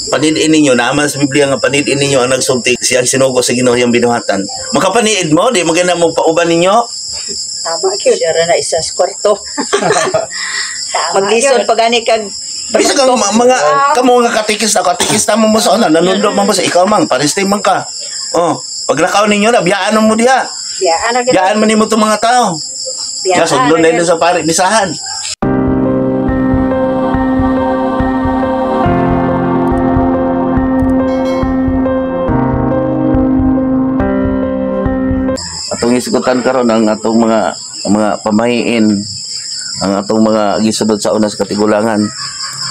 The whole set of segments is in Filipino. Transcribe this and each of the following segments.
Panidiin ninyo, naman sa Biblia nga panidiin ninyo ang nagsulti siya sinugo sa Ginoo yang binuhatan. Makapaniid mo, di maganda mo pauban ninyo. Tama gyud. Siya na isa sa kwarto. Maglisod pag ani kag Bisa kang mga kamo nga katikista mo mo sa una, nanundok mo sa ikaw mang pariste man ka. Oh, pag nakaw ninyo na biyaan mo diha. Biyaan man nimo tong mga tao. Ya sundon na sa pare bisahan. Atong isgutan karon ang atong mga pamahiin, ang atong mga gisunod sa una sa katigulangan.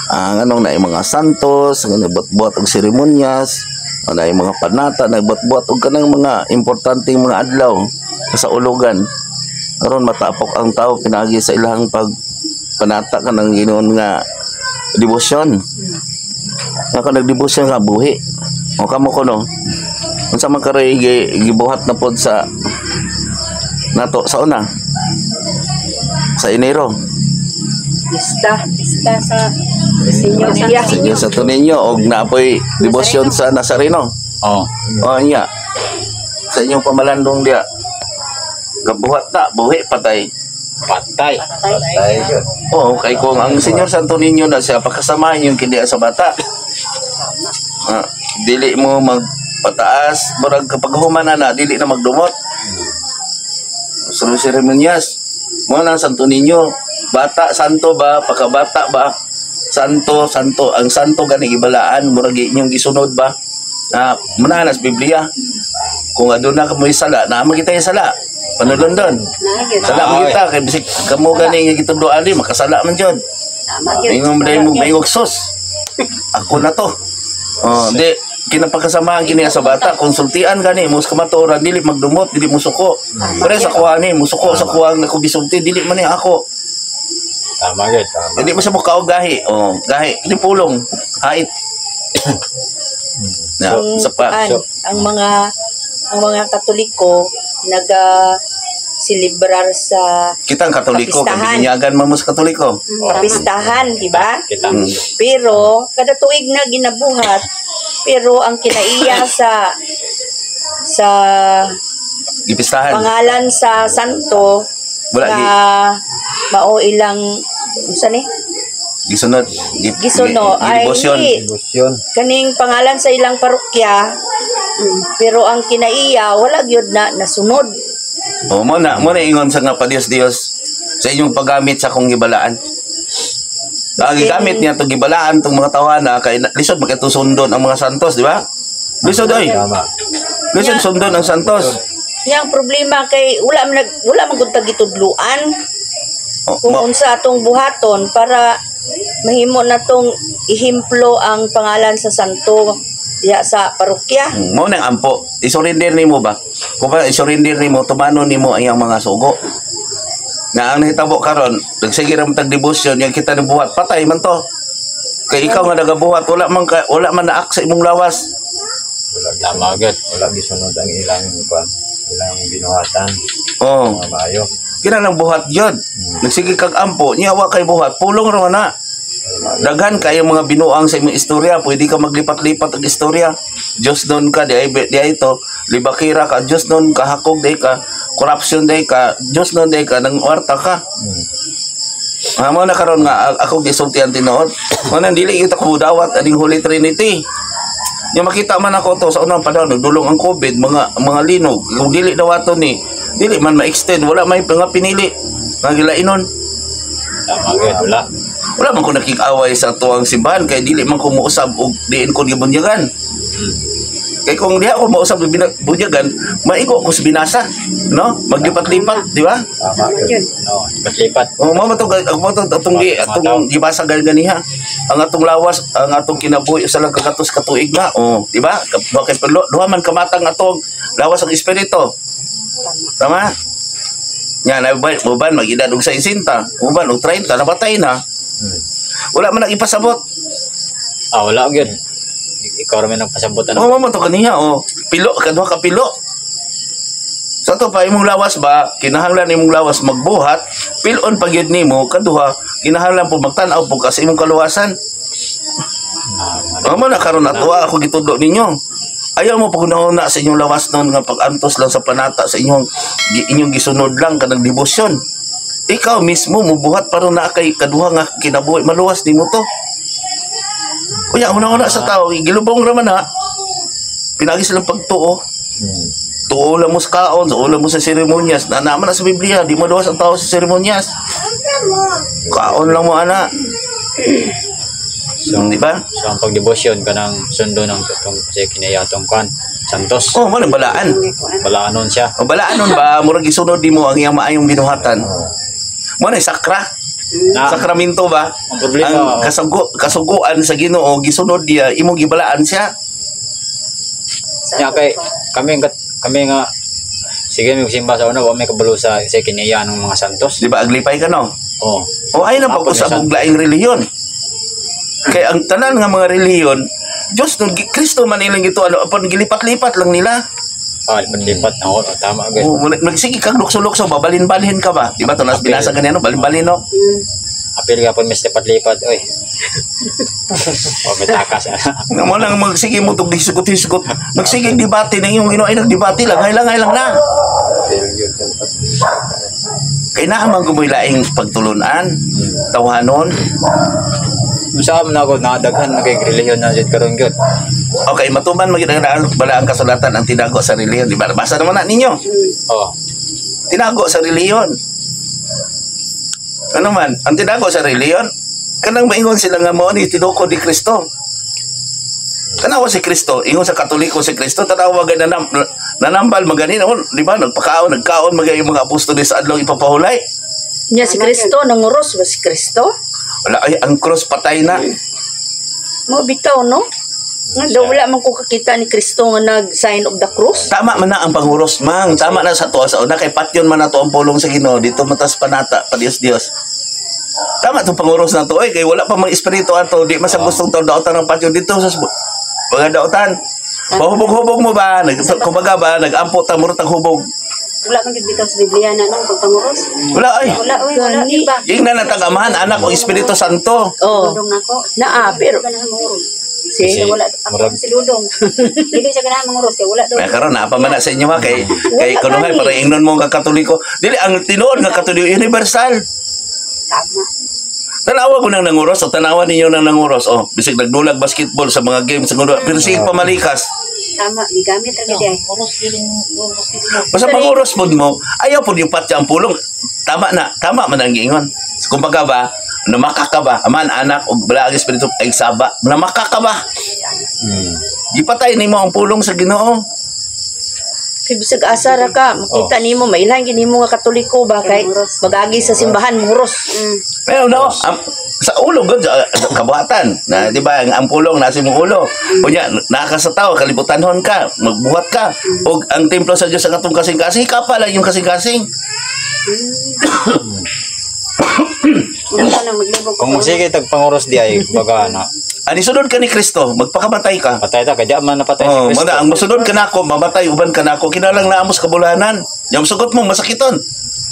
Ang anong na mga santos, ang nagbuat-buat og seremonyas, ang mga panata, nagbuat-buat og kanang mga importanteng mga adlaw sa ulugan. Karon matapok ang tao pinagi sa ilahang pagpanata kanang Ginoon nga debosyon. Nga nagdebosyon nga buhi. O kamo kuno. Unsa man karoy gibuhat na pod sa nato sa una sa Enero Pista sa Senyo sa Tuninyo og naapoy debosyon sa Nazareno. Nya sa inyong pamalandong dia gabuhat ta buhi patay. Kay kung ang Senyor Santo Niño na siya pakasamahin yung kindi sa bata. Dili mo magpataas murag kapag humana na dili na magdumot. Sunod seremonyas mo na Santo Niño, bata santo ba, pakabata ba, santo ang santo gani ibalaan murag inyong gisunod ba na munanas Biblia kung aduna ka mo isala na makita yung sala panulundon sala mo kita kay bisik kamo gani nga gituduan di makasala man jud ingon mo mayog sus ako na to di kinapagkasamahan kini sa bata konsultian gani mo sa kamatuoran dili magdumot dili mo suko pero sa kuha ni mo suko sa kuha nga kubisulti dili man ni ako tama gyud tama hindi mo sa mukha og gahi gahi di pulong hait na sa ang mga Katoliko celebrar sa kitang Katoliko kay binyagan man mo sa Katoliko kapistahan, di ba? Pero kada tuig na ginabuhat, pero ang kinaiya sa gipistahan pangalan sa santo wala na mao ilang unsa ni? Gisunod ay hindi. Kaning pangalan sa ilang parokya pero ang kinaiya wala gyud na nasunod. Mo na ingon sa nga pa Dios sa inyong paggamit sa kong gibalaan. Lagi gamit niya itong gibalaan itong mga tawana kay lisod magkatusundon ang mga santos, di ba? Lisod oy. Lisod sundon ang santos. Yang problema kay wala man gud gitudluan. Kung unsa atong buhaton para mahimo na tong ihimplo ang pangalan sa santo diya sa parokya. Mo nang ampo. Isurrender nimo ba? Kung pa isurrender nimo tumano nimo ang mga sugo. Na ang nahitabo karon, nagsige ra man tag debosyon yang kita nabuhat patay man to. Kay ikaw nga nagabuhat wala man naak sa imong lawas. Wala tama gyud wala gisunod ang ilang binuhatan. Maayo. Kinahanglan buhat jud. Nagsige kag ampo nya wa kay buhat pulong ra na. Daghan kayo mga binuang sa imong istorya, pwede ka maglipat-lipat ang istorya. Diyos nun ka, di ito, libakira ka, Diyos nun ka, hakog day ka, corruption day ka, Diyos nun day ka, nang warta ka. Mo na karon nga, ako gisultihan tinuod. Mo na, dili kita kumudawat, aning Holy Trinity. Yung makita man ako to sa unang panahon, nagdulong ang COVID, mga linog, kung dili dawaton ni, dili man ma-extend, wala may mga pinili, nga gilainon. Tama gyud Wala man ko nakikaway sa tuwang simbahan kay dili man ko mousab og diin ko gibunyagan. Kay kung di ako mousab og bunyagan, maigo ko sa binasa, no? Maglipat-lipat, di ba? Tama gyud. Lipat-lipat. Mo atong gibasa ganiha. Ang atong lawas, ang atong kinabuhi sa lang kagatos katuig na. Di ba? Bakit duha man kamatang atong lawas ang espiritu. Tama? Nya na uban mag-edad og 60, uban og 30 napatay na. Wala man nag-ipasabot. Wala gyud. Ikaw ra man nagpasabot mo to kaniya pilo kadwa ka pilo. Sa to pa imong lawas ba kinahanglan imong lawas magbuhat, pilon pa gyud nimo kaduha kinahanglan po magtan-aw po sa imong kaluwasan. Amo na karon natuwa ako gitudlo ninyo. Ayaw mo paguna sa inyong lawas noon nga pag-antos lang sa planata sa inyong gisunod lang kanang debosyon. Ikaw mismo mubuhat para na kay kaduha nga kinabuhi maluwas nimo to. Kuya una sa tao gilubong ra man ha. Pinagi silang pagtuo. Tuo lang mo sa kaon, tuo lang mo sa seremonyas. Na naman na sa Biblia, di mo luwas ang tao sa seremonyas. Kaon lang mo ana. So, di ba? So, ang pagdebosyon ka ng sundo ng tutong kasi kinayatong kan Santos. Oh, malang balaan. Balaanon siya. O balaan nun ba, murag isunod di mo ang iyang maayong binuhatan. Mo na sakra. Sakramento ba? Ang problema, Ang kasuguan sa Ginoo gisunod diya, imong gibalaan siya. Ya kay kami nga sige may simba sa una wa may kabalo sa kinaya ng mga santos. Di ba aglipay ka no? Oh. O ay na pag sa buglaing reliyon. Kaya ang tanan nga mga reliyon, Diyos nung Kristo man ilang ito ano, upon gilipat-lipat lang nila. Lipat-lipat na tama guys. Oh, magsige kang lukso-lukso, babalin-balhin ka ba? Di ba ito nas binasa ganyan no? Balin-balin no? Apil ka po mis lipat-lipat oy. O may takas ana. Nga mo lang magsige mo itong hisgot-hisgot. Magsige debate na yung ay nagdebate lang. Ngay lang na. Kaya naamang gumulilaing pagtulunan, tawhanon. Usa man ako nadaghan na kay relihiyon na jud karon gyud. Okay, matuman magidaan bala ang kasulatan ang tinago sa relihiyon. Di ba? Basa naman na ninyo. Oh. Tinago sa relihiyon. Ano man, ang tinago sa relihiyon, kanang maingon sila nga mo ni tinuko di Kristo. Tanawa si Kristo, ingon sa Katoliko si Kristo, tanawa gay nanambal maganin, di ba? Nagkaon magay mga apostol sa adlaw ipapahulay. Nya si Kristo nanguros ba si Kristo? Wala ay ang cross patay na. Mo bitaw no? Nga daw wala man ko kakita ni Kristo nga nag-sign of the cross. Tama man na ang panguros, mang. Tama na sa tuwa sa una kay patyon man na to ang pulong sa Ginoo dito matas panata pa Dios. Tama itong panguros na to. Kay wala pa mga espiritu ato. Di man sa gustong daotan ng patyon dito sa mga daotan. Mahubog-hubog mo ba? Kumbaga ba? Nag-ampo ta murot ang hubog. Wala man gid bitaw sa Biblia na nang pagpanguros. Wala ay. Wala di ba? Yung na natagamahan, anak ko, Espiritu Santo. Oh. Dudong nako. Pero Ganahan manguros. si Wala ako si Dudong. Dili siya ganahan manguros kay wala daw. Kaya karon na pa man na sa inyo ha kay kunuhay para ingnon mo nga Katoliko. Dili ang tinuod nga Katoliko universal. Tama. Tanawa ko nang nanguros o tanawa ninyo nang nanguros. Oh, bisig nagdulag basketball sa mga games sa ngulo. Pero sige pamalikas. Tama, gigamit ra gid ay. Basta panguros pod mo, ayaw pod yung patya ang pulong. Tama man ang giingon. Kumbaga ba, namaka ka ba? Aman anak og bala ang espiritu ay saba. Namaka ka ba? Gipatay nimo ang pulong sa Ginoo. kay bisag asa ra ka makita nimo mailan gid nimo nga Katoliko ba kay magagi sa simbahan muros. Pero no, sa ulo gud sa kabuhatan na di ba ang pulong nasa imong ulo. Unya nakasataw kalibutanhon ka, magbuhat ka. Og ang templo sa Dios ang atong kasing-kasing ka pala yung kasing-kasing. Kung sige tag panguros di ay baga na. Ani sunod ka ni Kristo, magpakamatay ka. Patay ta kay di man napatay si Oh, Kristo. ang masunod ka nako, mamatay uban ka nako, kinalang naamos kabulahanan. Yung sugot mo masakiton.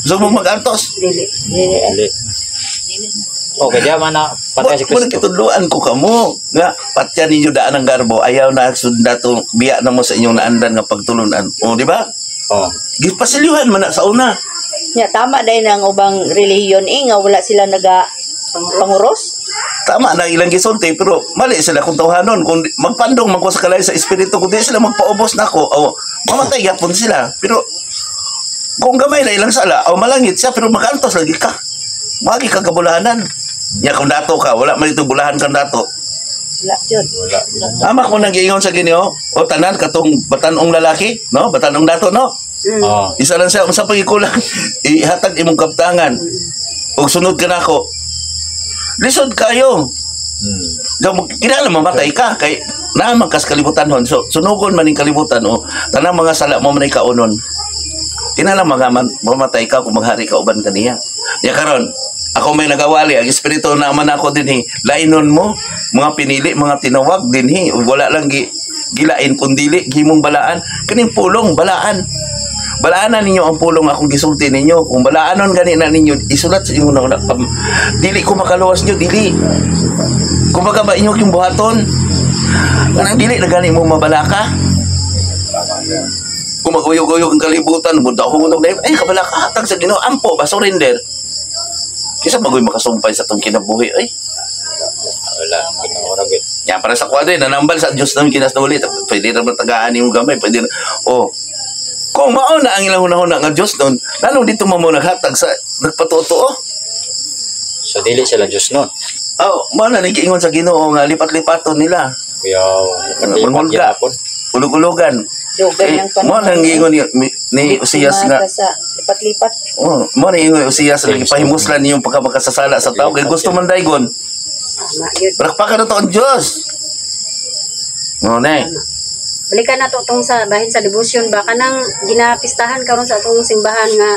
Gusto mo mag-antos. Dili. Dili. Okay, di man na patay si Muna Kristo. kitudluan ko kamo nga patya ninyo daan ng garbo ayaw na sunda to biya na mo sa inyong naandan nga pagtulunan. O di ba? Oh. Gipasilyuhan man na sa una. Nya tama dai nang ubang relihiyon nga wala sila naga panguros. Tama na ilang gisulti pero mali sila kung tawhanon kung magpandong man ko sa kalay sa espiritu kung di sila magpaubos nako o mamatay yapon sila pero kung gamay na ilang sala o malangit siya pero makantos lagi ka magi ka kabulahanan nya kung dato ka wala man ito bulahan kang dato Wala jud. Wala. amak mo nang giingon sa Ginoo o tanan katong batanong lalaki no batanong dato no Oh. isa lang siya sa pagikulang ihatag imong kaptangan ug sunod ka nako lisod kayo kinala mamatay ka kay naman kas kalibutanhon so sunugon man ning kalibutan o tanang mga sala mo man kaunon kinala mamatay ka kung maghari ka uban kaniya ya karon ako may nagawali ang espiritu na man ako dinhi lainon mo mga pinili mga tinawag dinhi wala lang gilain kundili gimong balaan kaning pulong balaan balaanan ninyo ang pulong akong gisulti ninyo kung balaanon gani na ninyo isulat sa inyo na dili ko makaluwas nyo dili kumbaga ba inyo yung buhaton Kanang dili na gani mo mabalaka. Kung mag-uyog-uyog ang kalibutan, muda ko na ay kabalaka hatag sa Ginoo ampo ba surrender. Kisa magoy makasumpay sa tong kinabuhi ay. Wala magnaurag eh. Yan para sa kwadre nanambal sa Dios nang kinasnuli. Pwede ra man tagaan yung gamay, pwede oh. Kung mao na ang ilang hunahuna nga Dios nun, lalo dito mo naghatag sa nagpatutuo. So dili sila Diyos nun. Oh, mo na nag-ingon sa Ginoo nga lipat-lipaton nila. Kuya, Manghulga. Ulog-ulogan. Dugan ng Mo nang ingon ni Usias nga. Sa lipat-lipat. Oh, mo na ingon Usias nga ipahimuslan niyong pagkamakasasala sa tao kay gusto man daygon. Tama yun. Prakpakan na to ang Diyos. Mo na. Balikan na to tong sa bahin sa devotion ba kanang ginapistahan karon sa atong simbahan nga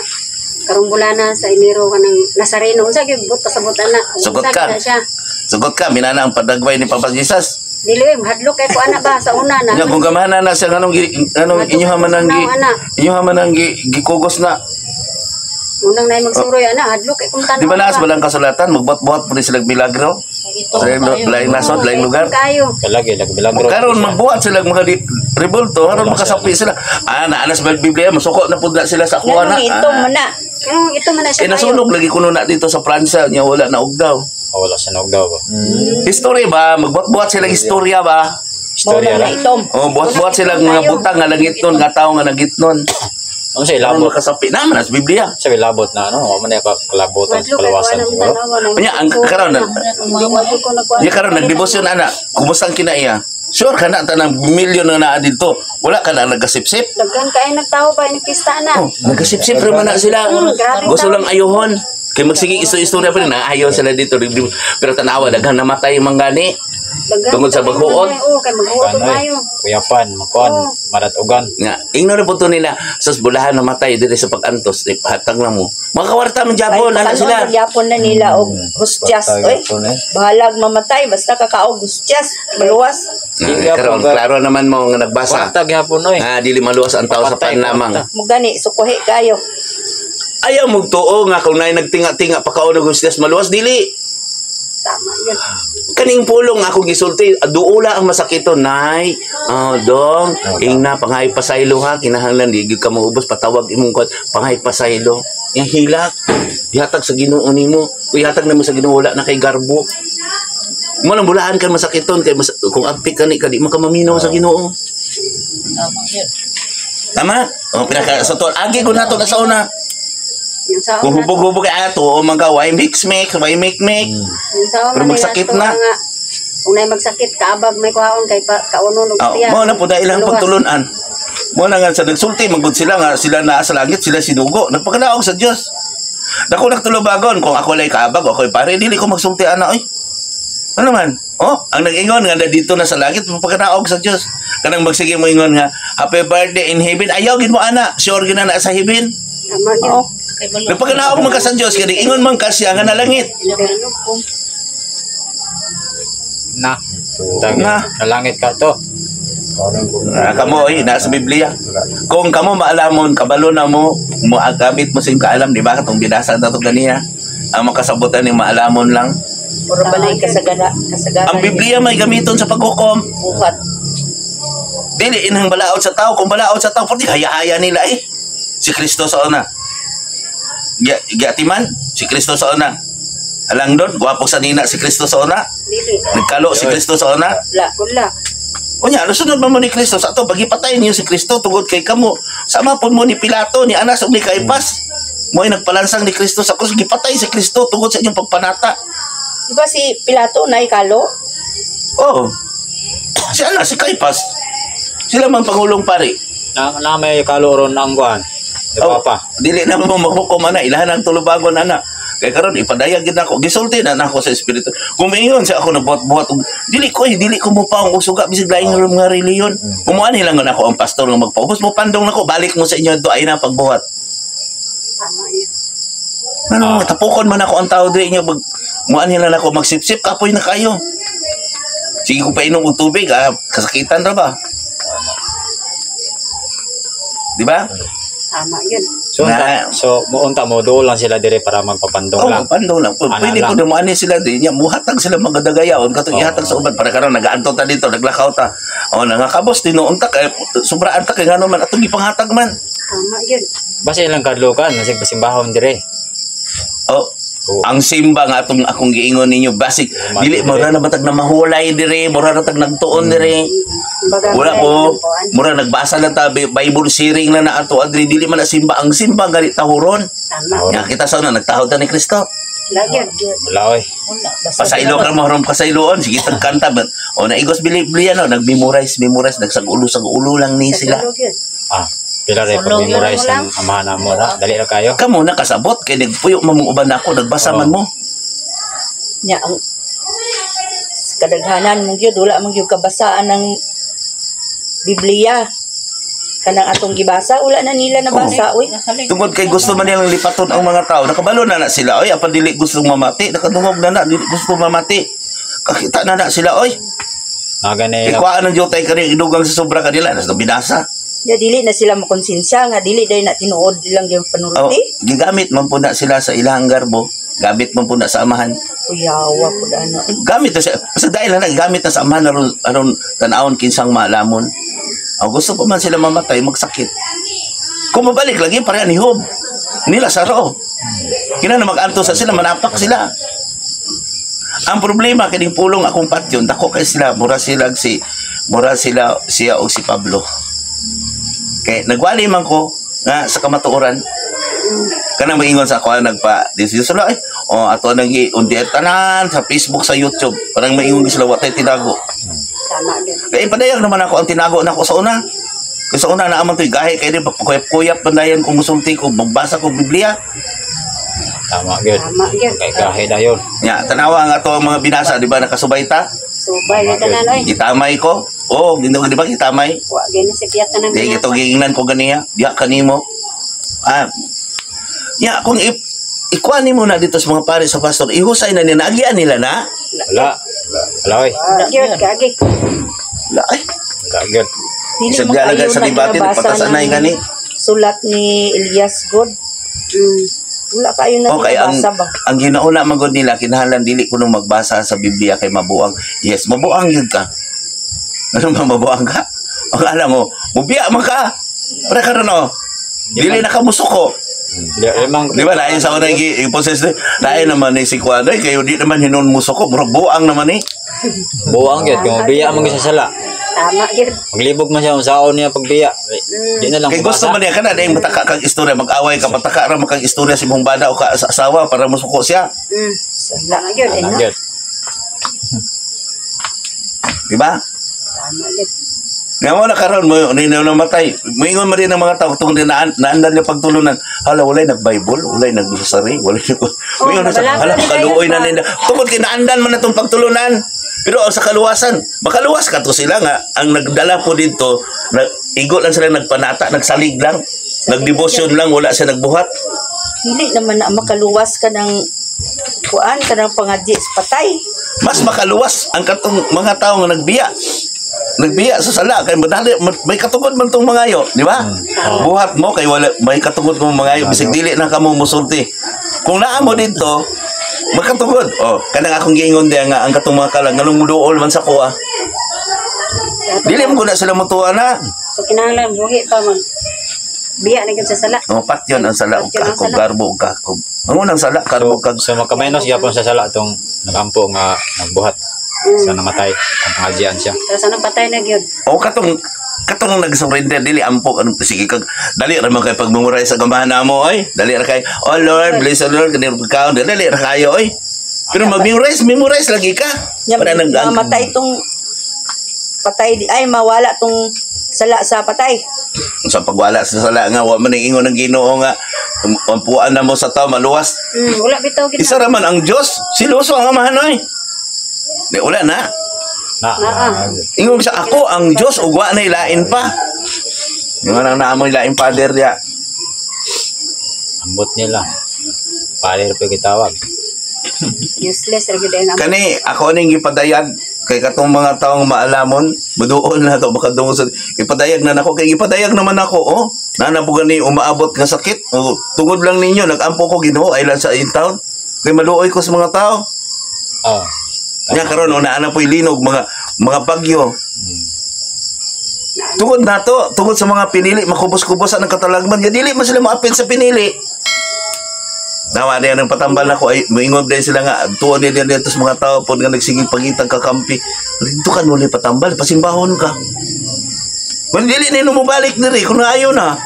karong bulana sa Enero kanang Nazareno unsa gyud but pasabot ana. Sugot Unsa ka. gyud na siya. Sugot ka minana ang padagway ni Papa Jesus. Dili hadlok kay ko ana ba sa una na. Nya kung gamana na siya anong inyo man ang gikugos na. Unang nay magsuroy ana hadlok kay kung tanong. Di ba naas balang kasulatan magbuhat-buhat po sila milagro? Sa lain nasod, lain lugar. Kayo. kalagi, lagbilagro. Karon magbuhat sila mga rebulto, karon makasapi sila. Naanas ba Biblia, masukot na pudla sila sa kuha na. Ganun ito mo na. Ito man na siya. Nasunog lagi kuno na dito sa Pransa, nya wala na ugdaw. Wala sa naog daw ba? History ba, magbuhat-buhat sila istorya ba? Istorya Mawala na lang. itom. Buhat-buhat sila mga butang nga langitnon, nga tao nga nagitnon. Ano siya Ano ilabot? makasapi naman sa Biblia. Siya ilabot na ano, wala man na kalabotan, Hadlok kay ko kalawasan ana siguro. tanaw. Nya ang karon ko nagkuha. Di karon nagdebosyon ana. Kumusta ang kinaiya? Sure ka na tanang milyon nga naa dito. Wala ka na nagasipsip. Daghan kay nagtawo pa ni pista na. Oh, nagasipsip ra man na sila. Gusto lang ayohon. Kay magsige istorya pa rin ayaw sila dito. Pero tanawa daghan namatay manggani. Tungod sa baghuot. Oo, kay maghuot Ano tayo. Kuyapan, makuan, marat-ugan. Nga, ignore po to nila. Sus bulahan namatay dito sa pag-antos. Hatag na mo. Mga kawarta man Japon, ana sila. Yapon na nila og hustyas. Oy, bahalag mamatay basta kakaog hustyas. Maluwas. Karon klaro naman mo nga nagbasa. Kwarta gyapon oy. Dili maluwas ang tao sa Patay, panlamang. kwarta. Mugani sukuhi kayo. Ayaw mo tuo nga kung nay nagtinga-tinga pa kauno gustas maluwas dili. Tama yun. Kaning pulong ako gisulti duula ang masakiton nay. Dong, ingna panghay pasaylo ha kinahanglan di gyud ka maubos patawag imong kon panghay pasaylo. Yang hilak. Ihatag sa Ginoo nimo. Ihatag namo sa Ginoo wala na kay garbo. Mo nang bulaan kan masakiton kay kung apik kani ka di mo ka maminaw sa Ginoo. Tama? Pinaka sa to agi ko nato na sa una. Yung sa Kung hubog-hubog kay ato o mga why mix, why make. Yung sa Pero magsakit na. Kung na magsakit, kaabag may kuhaon kay kauno ng tiyan. Mo na po dahil ilang pagtulunan. Mo na nga sa nagsulti, magod sila nga, sila naa sa langit, sila sinugo. Nagpakanaog sa Diyos. Dako nagtulubagon, kung ako lay kaabag, ako pare, dili ko magsulti ana, oy. Ano man? Ang nag-ingon nga na dito na sa langit, magpakanaog sa Diyos. Kanang magsige mo ingon nga, happy birthday in heaven. Ayaw, gid mo ana, sure gina na sa heaven. Tama yun. Nagpakanaog man ka sa Diyos, kaya ingon man ka siya nga na langit. Na. Na. Nalangit ka to. Kamo nasa Biblia. Kung kamo maalamon, kabalo na mo, gamit mo sing kaalam, di ba? Katong binasa na to ganiya. Ang makasabutan ni maalamon lang. Puro balay kasagana. Ang Biblia may gamiton sa paghukom. Buhat. Dili inang balaod sa tao. Kung balaod sa tao, pwede haya-haya nila eh. Si Kristo sa una. Giatiman, si Kristo sa una. Alang doon, guwapo sa nina si Kristo sa una. Dili. Nagkalo si Kristo sa una. Wala. Unya, sunod man mo ni Kristo sa ato, pagipatayin niyo si Kristo tungod kay kamo. Sama po mo ni Pilato, ni Anas ug ni Caifás. Mo ay nagpalansang ni Kristo sa krus, gipatay si Kristo tungod sa inyong pagpanata. Di ba si Pilato na ikalo? Oh. Si Anas, si Caifás. Sila man pangulong pari. Na may kaluron ang kuan. Di ba pa? Dili na mo maghukom ana, ilahan ang tulubagon ana. Kay karon ipadayag gid nako, gisulti na nako sa espiritu. Kung mingon sa ako nabuhat-buhat, dili ko mo pa ang usuga bisig laing mga reliyon. Kumuan nila nga nako ang pastor nga magpaubos mo pandong nako, balik mo sa inyo do ay na pagbuhat. Tama yun. Ano, tapukon man ako ang tao di inyo muan nila nako magsipsip kapoy na kayo. Sige ko pa inom og tubig, kasakitan ra ba? Di ba? Tama yun. So, muunta mo doon lang sila dire para magpapandong Oh, lang. pandong lang. Pwede lang. po naman sila din. Muhatag sila mga dagayaon. Katong ihatag sa uban. Para karon nagaanto ta dito. Naglakaw ta. O, nangakabos. Tinuon ta. Sobraan ta. Kaya nga naman. Atong ipanghatag man. Tama yun. Basta ilang kadlukan, nasig pasimbahon dire. Oh, Oo. ang simba nga akong giingon ninyo basic dili mura na matag na mahulay dire, mura na tag nagtuon dire. Baga, Wala ko mura nagbasa lang ta Bible sharing na ato adri dili man na simba ang simba gali tahuron. Tama. Ya kita sa una nagtahod ta ni Kristo. Lagi yun. Wala oy. Pasaylo ka mo pasayloon sige tag kanta man. O naigos bili no nag-memorize sagulo lang ni sila. Tulog yun. Pila rin pag-memorize ang amahan mo na. Dali na kayo. Kamo na kasabot kay nagpuyo mamong uban ako nagbasa man mo. Nya ang kadaghanan mong gyud wala mong gyud kabasaan ng Biblia. Kanang atong gibasa wala na nila nabasa uy. Tungod kay gusto man nilang lipaton ang mga tao. Nakabalo na sila. Oy, apan dili gusto mamati. Nakadungog na dili gusto mamati. Kakita na sila. Oy, Nagani. ikuhaan ng jotay kani idugang sa sobra kanila. Nasa binasa. Ya dili na sila makonsensya nga dili day na tinuod lang yung Oh, panulti. gigamit man po na sila sa ilang garbo. Gamit man po na sa amahan. Uyawa pud ano. Gamit na siya. Basta dahil na gamit na sa amahan aron tanawon kinsang malamon. Ang gusto pa man sila mamatay, magsakit. Kung mabalik lagi, pareha ni Job. Nila saro. Kina na mag-anto sa sila, manapak sila. Ang problema, kining pulong akong patyon, dako kay sila, mura sila siya o si Pablo. Kaya nagwali man ko nga sa kamatuoran. Kanang maingon sa ako nagpa-decision sila ato nang undi tanan sa Facebook sa YouTube. Parang maingon sila watay tinago. Tama yun. Kaya padayag naman ako ang tinago na ako sa una. Kasi sa una naaman to'y gahe kaya di kuyap pandayan kung musulti ko magbasa ko Biblia. Tama gyud. Tama yun. Kay gahe dayon. Nya tanawa nga to ang mga binasa di ba nakasubay ta? Subay na tanan ay. Itamay ko. Oh, di ba itamay? Wa gani sa kiyat na Di ito giingnan ko ganiya. Diya kanimo. Nya kung ikuan mo na dito sa mga pare sa pastor, ihusay na nila, agian nila na. Wala. Wala oy. Yun, kagi. Wala ay. Wala gyud. Dili Isang man dialaga kayo sa debate, nagbabasa patasanay ng gani. Sulat ni Elias God. Wala kayo na Okay, nabasa ba? ang ginauna magod nila kinahanglan dili kuno magbasa sa Biblia kay mabuang. Yes, mabuang yun ka. Ano ba mabuang ka? Ang alam mo, mubiya man ka. Para ka ron dili na ka musuko. Di ba lain sa una i-possess lain naman ni si Kuano kayo di naman hinon musuko, murag buang naman ni. Buang gyud kung biya man sa sala. Tama yun. Maglibog man siya ang saon niya pagbiya. Di na lang Kay gusto man niya kana dahil mataka kag istorya mag-away ka pataka ra makag istorya si mong bada o ka sa asawa para musuko siya. Tama yun. Eh, no? gyud. Di ba? Tama yun. Nga mo na karon mo nino namatay. Moingon man rin ang mga tao tungod naandan niya pagtulunan. Hala walay nag-Bible, walay nag-rosary, walay moingon na sa hala kaluoy na nila. Tungod kay naandan man natong pagtulunan. Pero sa kaluwasan, makaluwas ka to sila nga ang nagdala po dito, igo lang sila nagpanata, nagsalig lang, nagdebosyon lang, wala siya nagbuhat. Dili naman na makaluwas ka ng kuan ka ng pangadji sa patay. Mas makaluwas ang katong mga tao nga nagbiya sa sala kay madali may katungod man tong mangayo, di ba? Buhat mo kay wala may katungod mo mangayo bisig dili na kamo musulti. Kung naa mo dito makatungod. Kanang akong giingon diya nga ang katong mga kalang nganong muduol man sa kuha. Dili mo na sila mutuwa na. So, kinahanglan buhi pa mag biya na yun sa sala. Patyon ang sala ug Patyon ang kakog sala. garbo ug kakog. Ang unang sala karbo kag So makamenos gyapon sa sala tong nagampo nga nagbuhat. Sa namatay ang pangadyan siya. Tapos anong patay na yun? katong nag-surrender dili ampo ano sige kag dali ra man kay pag-memorize sa gamahan namo oy dali ra kay oh Lord bless the Lord kani ka dali ra kayo oy pero memorize lagi ka para mamatay tong patay ay mawala tong sala sa patay. sa pagwala sa sala nga wa man ingon ng Ginoo nga ampuan na mo sa tao maluwas Wala bitaw kita. isa ra man ang Dios siloso ang amahan oy di wala na ingon sa ako ang Dios ug wa na ilain pa yung nang naamoy lain father dia Ambot nila. Paler pa kitawag. Useless ra gyud ang kani ako ning gipadayag kay katong mga taong maalamon, maduol na to baka dungo sa ipadayag na nako kay ipadayag naman ako oh. Nanabugan ni umaabot nga sakit. Oh, tungod lang ninyo nagampo ko Ginoo ay lang sa intown. Kay maluoy ko sa mga tao. Oh. Nya karon una ana po'y linog mga bagyo. Tungod na to, tungod sa mga pinili makubos-kubos ang katalagman. Ya dili man sila maapil sa pinili. Nawa na ng patambal ako ay moingon din sila nga tuon din dito sa mga tao pod nga nagsigig pagitag kakampi. Dito ka nuli patambal pasimbahon ka. Kung dili nino mo balik diri kung ayaw na.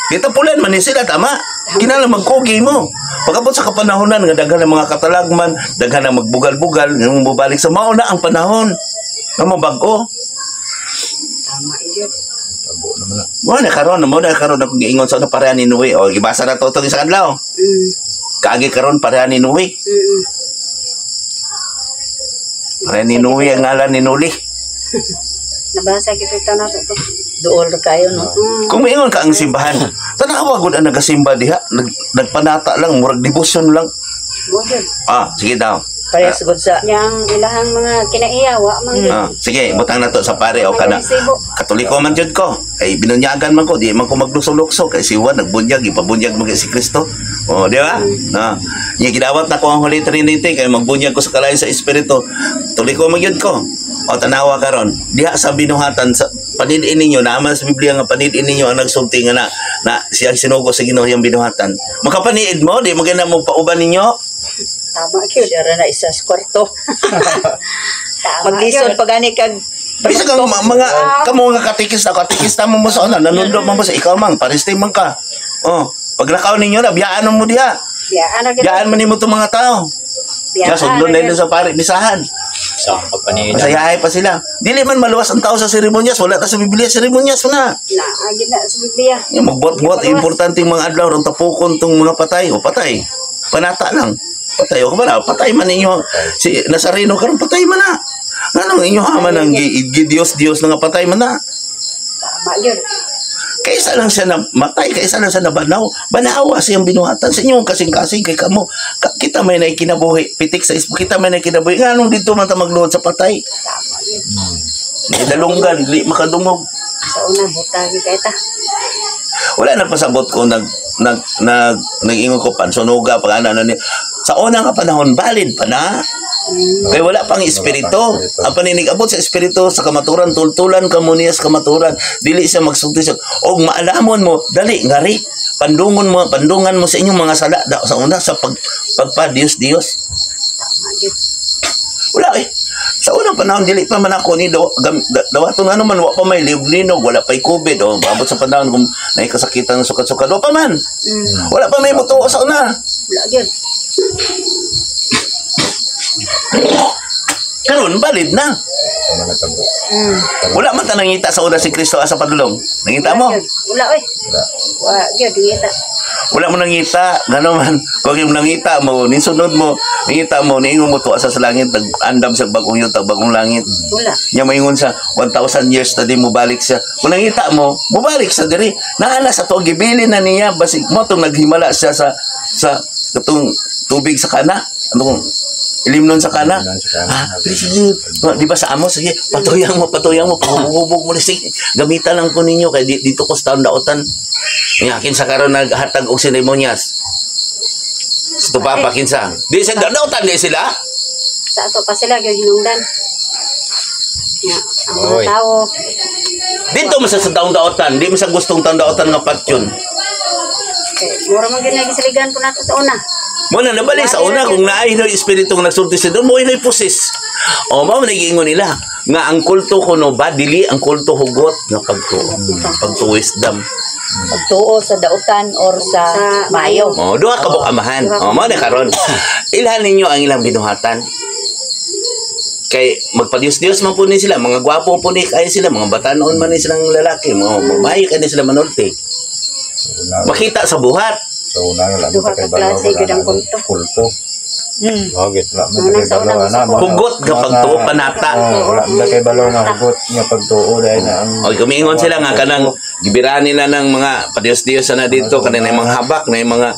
Kita pulan man ni sila tama. Kinala magkogi mo. Pagabot sa kapanahonan nga daghan ng mga katalagman, daghan ng magbugal-bugal, nga mobalik sa mao na ang panahon. Nga mabag-o. Tama yun. Mo na karon akong giingon sa ano pareha ni Nuwi. O gibasa na to sa kanlaw. Kaagi karon pareha ni Nuwi. Pareha ni Nuwi ang ngalan ni Nuli. Nabasa kita na to. Dool ra kayo no. Kung maingon ka ang simbahan, tanawa gud ang nagasimba diha, nagpanata lang, murag devotion lang. Mo yun. Sige daw. Parehas gud sa Yang ilahang mga kinaiyawa man yun. Sige, butang na to sa pare o kana. Katoliko man jud ko. Ay binunyagan man ko, di man ko maglukso-lukso kay si Juan nagbunyag, ipabunyag mo kay si Kristo. O, di ba? Nya gidawat na ko ang Holy Trinity kay magbunyag ko sa kalayo sa Espiritu. Tuliko man jud ko. O tanawa karon, diha sa binuhatan sa panidin ninyo naman sa Biblia nga panidin ninyo ang nagsulti nga na siya sinugo sa Ginoo yang binuhatan. Makapaniid mo, di maganda mo pauban ninyo. Tama yun. siya ra na isa sa kwarto. Tama Maglisod yun. pagani kag Bisa kang mga kamo nga katikista mo sa una, nanundot mo sa ikaw mang pariste man ka. Pag nakaw ninyo na biyaan mo diha. Biyaan na Biyaan man nimo tong mga tao. Ya sundon na sa pare bisahan. Sa pagpaniid. Masayahay pa sila. Dili man maluwas ang tao sa seremonyas, wala ta sa Biblia seremonyas na. Naagin na sa Biblia. Yung magbuot-buot importante mga adlaw ron tapukon tong mga patay o patay. Panata lang. Patay o kumara, patay man ninyo. Si Nazareno karon patay man na. Anong inyo haman ang Diyos na nga patay man na. Tama yun. Kaysa lang siya na matay, kaysa lang siya na banaw. Banawa siyang binuhatan sa inyong kasing-kasing kay kamo. Kita may na kinabuhi, pitik sa ispo, kita may na kinabuhi. Nga nung dito man ta magluhod sa patay. Tama yun. May dalunggan, di makadungog. Sa una, butagi ka ita. Wala na pasabot ko nag-ingon ko pansunuga pag ano ni sa unang panahon valid pa na kay wala pang espiritu ang paninigabot sa espiritu sa kamaturan tultulan kamunias kamaturan dili siya magsugti siya og maalamon mo dali ngari pandungan mo sa inyong mga sala sa una sa pagpa Dios Tama yun. wala sa unang panahon dili pa man ako ni dawaton ano man wa pa may linog wala pa'y COVID abot sa panahon kung naikasakitan ng sukat-sukat wa pa man wala pa may mutuo sa una Wala yun. karon valid na wala man ta nangita sa una si Kristo asa padulong nangita mo Wala eh. Wala yun. Dingita. wala mo nangita gano man kung yung nangita mo ninsunod mo nangita mo niingon mo tuwa sa langit andam sa bagong yun bagong langit Wala. nya maingon sa 1,000 years na di mo balik siya kung nangita mo mubalik sa diri naala sa to gibilin na niya basig mo tong naghimala siya sa katong tubig sa kana anong ilimnon sa kana sige di ba sa amo sige patuyang mo pahubog mo sige gamitan lang ko ninyo kay dito ko sa taon daotan akin sa karon naghatag og seremonyas ito pa kinsa di sa daotan di sila Sa ato pa sila, yung hinungdan. Nga, ang mga Oy. tao. dito man sa taon daotan di man sa gustong taon daotan nga patyon Mura man ginagisiligan po nato sa una. mo na nabali sa una kung naay na espiritu nga nagsulti sa doon mo ay pusis o mao man nagiingon nila nga ang kulto kuno ba dili ang kulto hugot nga pagtuwisdom pagtuo sa dautan or sa mayo. duha ka amahan mo na karon ilhan ninyo ang ilang binuhatan kay magpadios-dios man po ni sila mga gwapo po ni kay sila mga batanon man ni silang lalaki mga mayo kay sila manulti makita sa buhat sa una lang Duha ka klase, yun ang kulto. Bagit. wala man kay balaw na hugot ka pagtuo panata wala man kay balaw na hugot niya pagtuo dahil na ang o kumingon sila nga kanang gibiraan nila ng mga padios-dios na dito kanang mga habak na mga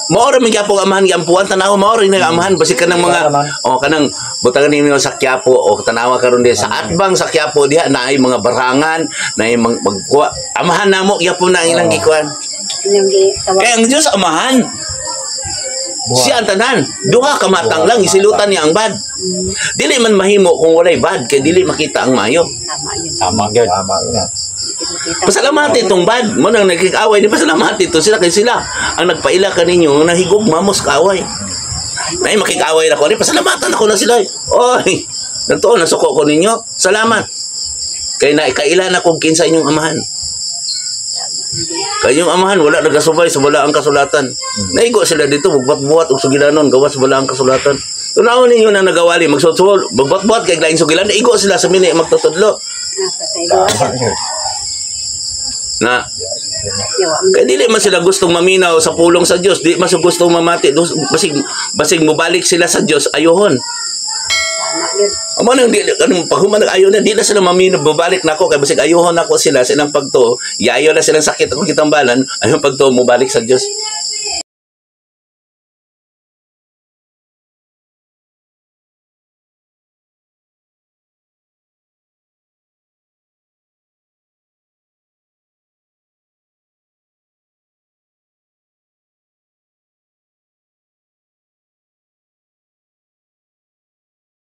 Maori man gyapon amahan giampuan tanaw maori na amahan basi kanang mga kanang butangan ninyo sa Quiapo o tanawa karon di sa atbang sa Quiapo diha naay mga barangan naay magkuha amahan namo gyapon na ang ilang gikuan. Inyong gitawag. Kaya ang Dios amahan. Siya ang tanan. Duha ka matang lang isilutan niya ang bad. Dili man mahimo kung walay bad kay dili makita ang mayo. Tama yun. Tama gyud. Tama na. Pasalamati itong bad. Mo nang nagkikaway di pasalamati ito sila kay sila ang nagpaila kaninyo nahigugma mos kaaway. Nay makikaway na ko ni pasalamatan ako na sila. Oy, nantuon nasuko ko ninyo. Salamat. Kay naikaila na kog kinsa inyong amahan. Kayong amahan wala nagasubay sa balaang kasulatan. Naigo sila dito buhat-buhat og sugilanon gawas sa balaang kasulatan. Tunawon ninyo na nagawali magsusul buhat-buhat kay laing sugilan naigo sila sa mini magtutudlo. Tama yun. Na kaya dili man sila gustong maminaw sa pulong sa Dios, di man sila gustong mamati, basig mobalik sila sa Dios ayohon. Tama yun. Amo nang di kanang paghuman ayo na di na sila maminaw babalik nako kay basig ayohon nako sila sa ilang pagtuo, yayo na silang sakit ako kitambalan, ayon pagtuo mobalik sa Dios.